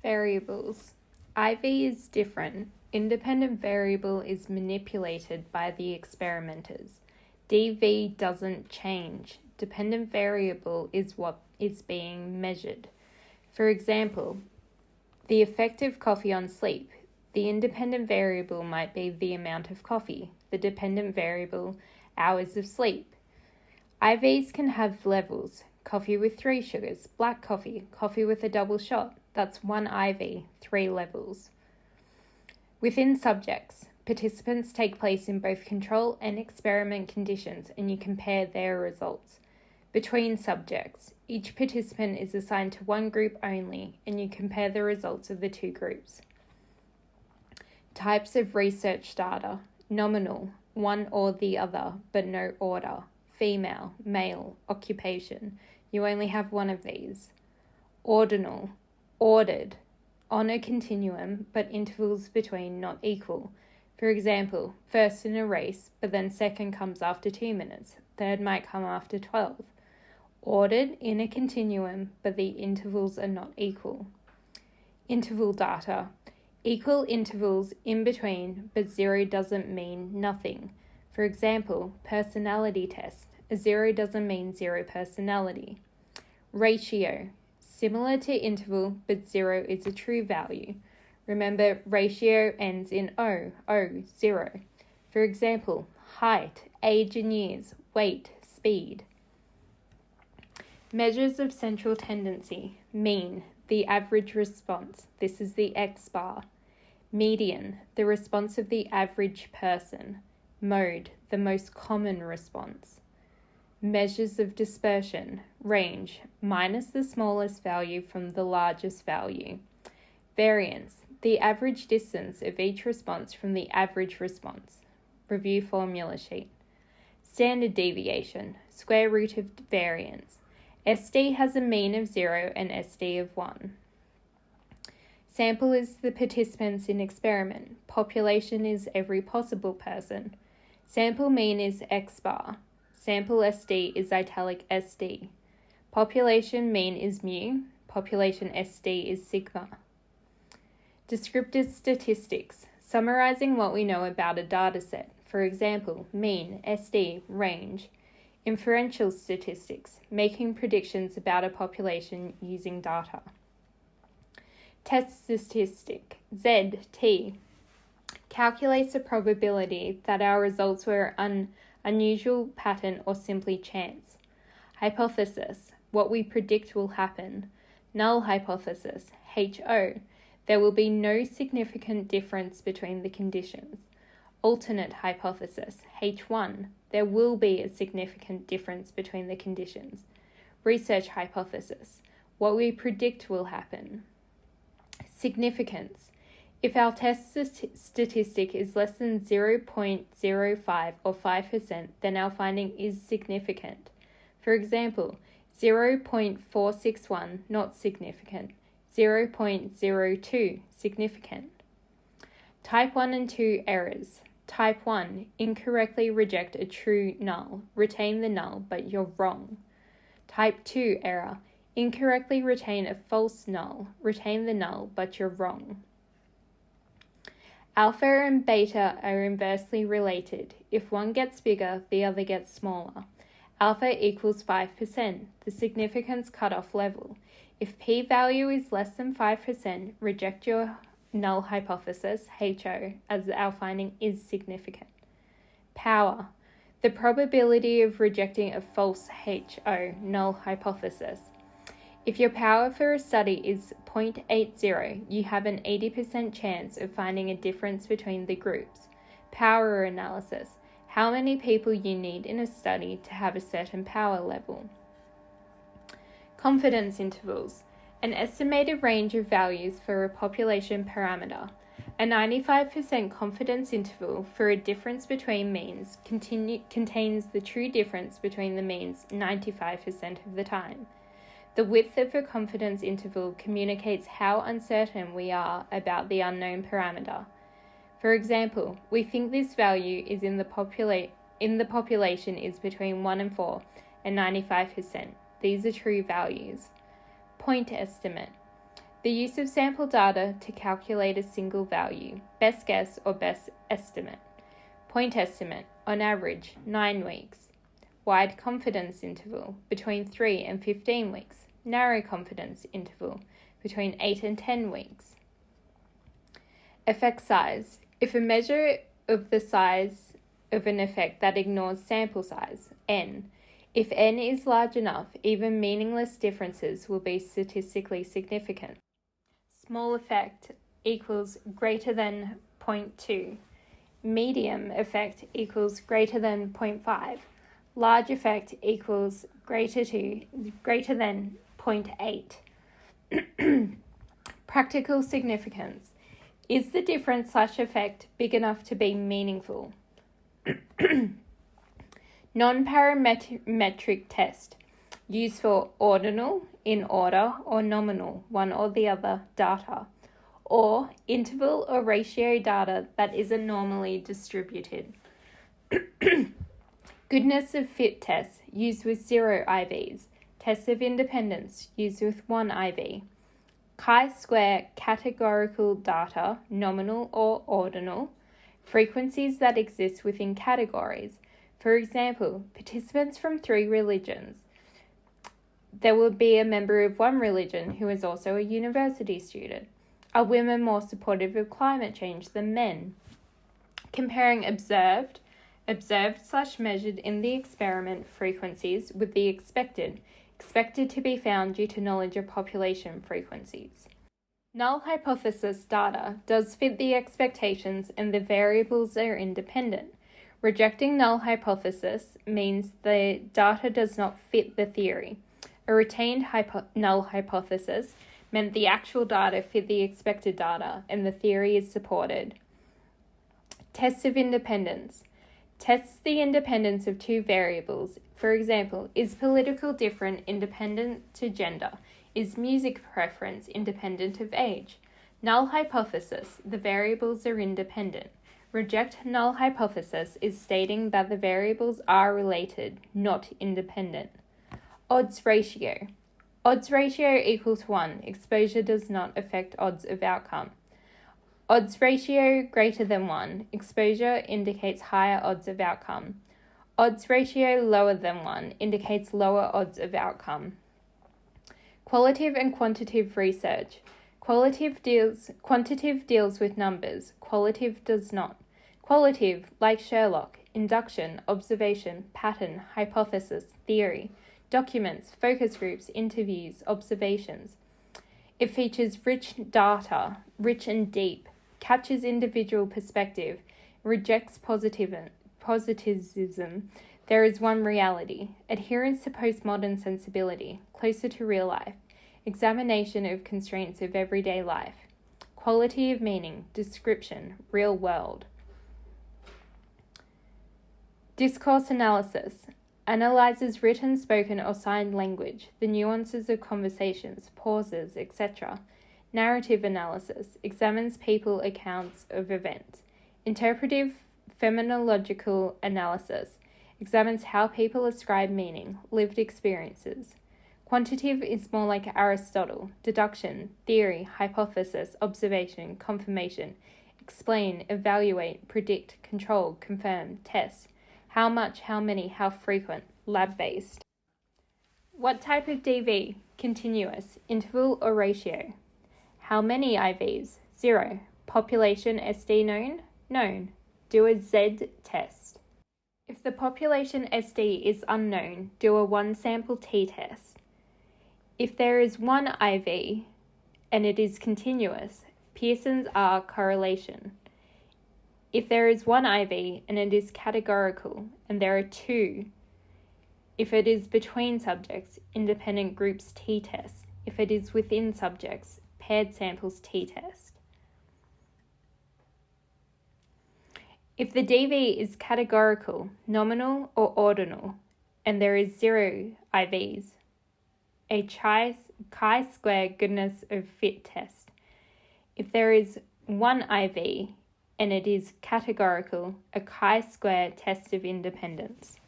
Variables. IV is different. Independent variable is manipulated by the experimenters. DV doesn't change. Dependent variable is what is being measured. For example, the effect of coffee on sleep. The independent variable might be the amount of coffee. The dependent variable, hours of sleep. IVs can have levels. Coffee with 3 sugars, black coffee, coffee with a double shot. That's 1 IV, 3 levels. Within subjects, participants take place in both control and experiment conditions, and you compare their results. Between subjects, each participant is assigned to one group only, and you compare the results of the two groups. Types of research data. Nominal, one or the other, but no order. Female, male, occupation. You only have one of these. Ordinal, ordered, on a continuum, but intervals between not equal. For example, first in a race, but then second comes after 2 minutes. Third might come after 12. Ordered in a continuum, but the intervals are not equal. Interval data. Equal intervals in between, but 0 doesn't mean nothing. For example, personality test. A 0 doesn't mean 0 personality. Ratio. Similar to interval, but 0 is a true value. Remember, ratio ends in O, 0. For example, height, age in years, weight, speed. Measures of central tendency. Mean, the average response. This is the X bar. Median, the response of the average person. Mode, the most common response. Measures of dispersion. Range, minus the smallest value from the largest value. Variance, the average distance of each response from the average response. Review formula sheet. Standard deviation, square root of variance. SD has a mean of 0 and SD of 1. Sample is the participants in experiment. Population is every possible person. Sample mean is X bar. Sample SD is italic SD. Population mean is mu. Population SD is sigma. Descriptive statistics. Summarizing what we know about a dataset. For example, mean, SD, range. Inferential statistics. Making predictions about a population using data. Test statistic. Z, T. Calculates the probability that our results were an unusual pattern or simply chance. Hypothesis, what we predict will happen. Null hypothesis, HO, there will be no significant difference between the conditions. Alternate hypothesis, H1, there will be a significant difference between the conditions. Research hypothesis, what we predict will happen. Significance, if our test statistic is less than 0.05 or 5%, then our finding is significant. For example, 0.461, not significant. 0.02, significant. Type 1 and 2 errors. Type 1, incorrectly reject a true null. Retain the null, but you're wrong. Type 2 error, incorrectly retain a false null. Retain the null, but you're wrong. Alpha and beta are inversely related. If one gets bigger, the other gets smaller. Alpha equals 5%, the significance cutoff level. If p-value is less than 5%, reject your null hypothesis, HO, as our finding is significant. Power, the probability of rejecting a false HO, null hypothesis. If your power for a study is 0.80, you have an 80% chance of finding a difference between the groups. Power analysis, how many people you need in a study to have a certain power level. Confidence intervals, an estimated range of values for a population parameter. A 95% confidence interval for a difference between means contains the true difference between the means 95% of the time. The width of a confidence interval communicates how uncertain we are about the unknown parameter. For example, we think this value is in the population is between 1 and 4 and 95%. These are true values. Point estimate. The use of sample data to calculate a single value, best guess or best estimate. Point estimate, on average, 9 weeks. Wide confidence interval, between 3 and 15 weeks. Narrow confidence interval, between 8 and 10 weeks. Effect size. If a measure of the size of an effect that ignores sample size, n. If n is large enough, even meaningless differences will be statistically significant. Small effect equals greater than 0.2. Medium effect equals greater than 0.5. Large effect equals greater than 0.8. Practical significance. Is the difference/effect big enough to be meaningful? Non-parametric test. Used for ordinal, in order, or nominal, one or the other, data. Or interval or ratio data that isn't normally distributed. Goodness of fit tests, used with 0 IVs. Tests of independence, used with 1 IV. Chi-square categorical data, nominal or ordinal. Frequencies that exist within categories. For example, participants from 3 religions. There will be a member of one religion who is also a university student. Are women more supportive of climate change than men? Comparing observed/measured in the experiment frequencies with the expected to be found due to knowledge of population frequencies. Null hypothesis data does fit the expectations and the variables are independent. Rejecting null hypothesis means the data does not fit the theory. A retained null hypothesis meant the actual data fit the expected data and the theory is supported. Tests of independence. Tests the independence of 2 variables. For example, is political difference independent to gender? Is music preference independent of age? Null hypothesis. The variables are independent. Reject null hypothesis is stating that the variables are related, not independent. Odds ratio. Odds ratio equals 1. Exposure does not affect odds of outcome. Odds ratio greater than 1. Exposure indicates higher odds of outcome. Odds ratio lower than 1 indicates lower odds of outcome. Qualitative and quantitative research. Quantitative deals with numbers. Qualitative does not. Qualitative, like Sherlock, induction, observation, pattern, hypothesis, theory. Documents, focus groups, interviews, observations. It features rich data, rich and deep, captures individual perspective, rejects positivism. There is one reality, adherence to postmodern sensibility, closer to real life, examination of constraints of everyday life, quality of meaning, description, real world. Discourse analysis. Analyzes written, spoken, or signed language, the nuances of conversations, pauses, etc. Narrative analysis. Examines people accounts of events. Interpretive phenomenological analysis. Examines how people ascribe meaning, lived experiences. Quantitative is more like Aristotle. Deduction, theory, hypothesis, observation, confirmation. Explain, evaluate, predict, control, confirm, test. How much, how many, how frequent, lab-based. What type of DV? Continuous, interval or ratio. How many IVs? 0. Population SD known? Known. Do a Z test. If the population SD is unknown, do a 1 sample T test. If there is 1 IV and it is continuous, Pearson's R correlation. If there is 1 IV and it is categorical, and there are 2, if it is between subjects, independent groups t-test. If it is within subjects, paired samples t-test. If the DV is categorical, nominal or ordinal, and there is 0 IVs, a chi-square goodness of fit test. If there is 1 IV and it is categorical, a chi-square test of independence.